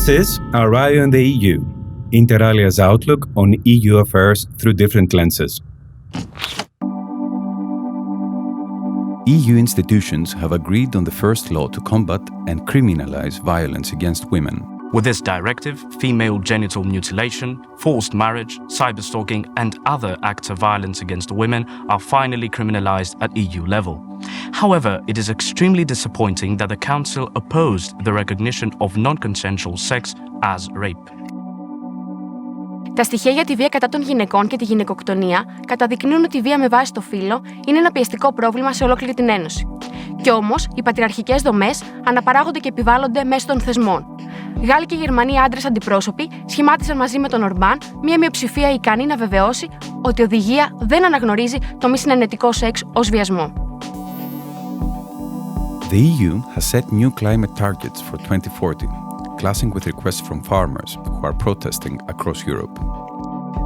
This is Our Eye on the EU, Inter Alia's outlook on EU affairs through different lenses. EU institutions have agreed on the first law to combat and criminalize violence against women. With this directive, female genital mutilation, forced marriage, cyberstalking, and other acts of violence against women are finally criminalized at EU level. However, it is extremely disappointing that the Council opposed the recognition of non-consensual sex as rape. Τα στοιχεία για τη βία κατά των γυναικών και τη γυναικοκτονία καταδεικνύουν ότι η βία με βάση το φύλο είναι ένα πιεστικό πρόβλημα σε ολόκληρη την Ένωση. Κι όμως, οι πατριαρχικές δομές αναπαράγονται και επιβάλλονται μέσω των θεσμών. Γάλλοι και Γερμανοί άντρες αντιπρόσωποι σχημάτισαν μαζί με τον Ορμπάν μια μειοψηφία ικανή να βεβαιώσει ότι η οδηγία δεν αναγνωρίζει το μη συνενετικό σεξ ως βιασμό. The EU has set new climate targets for 2040, clashing with requests from farmers who are protesting across Europe.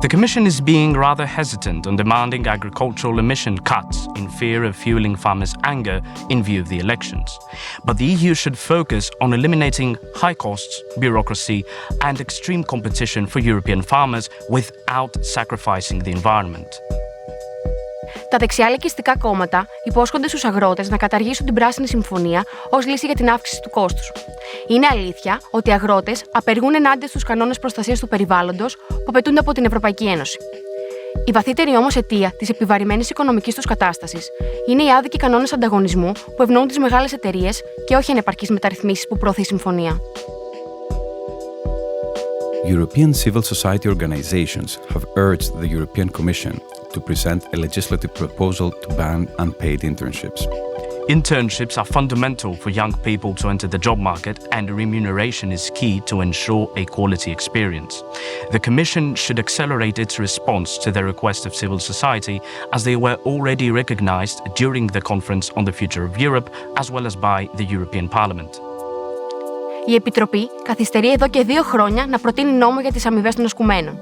The Commission is being rather hesitant on demanding agricultural emission cuts in fear of fueling farmers' anger in view of the elections. But the EU should focus on eliminating high costs, bureaucracy, and extreme competition for European farmers without sacrificing the environment. Τα δεξιά λαϊκιστικά κόμματα υπόσχονται στους αγρότες να καταργήσουν την Πράσινη Συμφωνία ως λύση για την αύξηση του κόστους. Είναι αλήθεια ότι οι αγρότες απεργούν ενάντια στους κανόνες προστασίας του περιβάλλοντος που απαιτούνται από την Ευρωπαϊκή Ένωση. Η βαθύτερη όμως αιτία της επιβαρημένης οικονομικής τους κατάστασης είναι οι άδικοι κανόνες ανταγωνισμού που ευνοούν τις μεγάλες εταιρείες και όχι ανεπαρκείς μεταρρυθμίσεις που προωθεί η Συμφωνία. European civil society organizations have urged the European Commission to present a legislative proposal to ban unpaid internships. Internships are fundamental for young people to enter the job market, and remuneration is key to ensure a quality experience. The Commission should accelerate its response to the request of civil society, as they were already recognized during the conference on the future of Europe, as well as by the European Parliament. Η Επιτροπή καθυστερεί εδώ και 2 χρόνια να προτείνει νόμο για τις αμοιβές των ασκουμένων.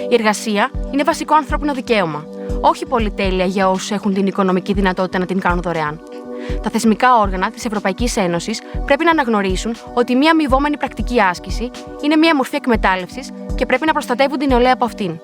Η εργασία είναι βασικό ανθρώπινο δικαίωμα, όχι πολυτέλεια για όσους έχουν την οικονομική δυνατότητα να την κάνουν δωρεάν. Τα θεσμικά όργανα της Ευρωπαϊκής Ένωσης πρέπει να αναγνωρίσουν ότι μια αμοιβόμενη πρακτική άσκηση είναι μια μορφή εκμετάλλευσης και πρέπει να προστατεύουν την νεολαία από αυτήν.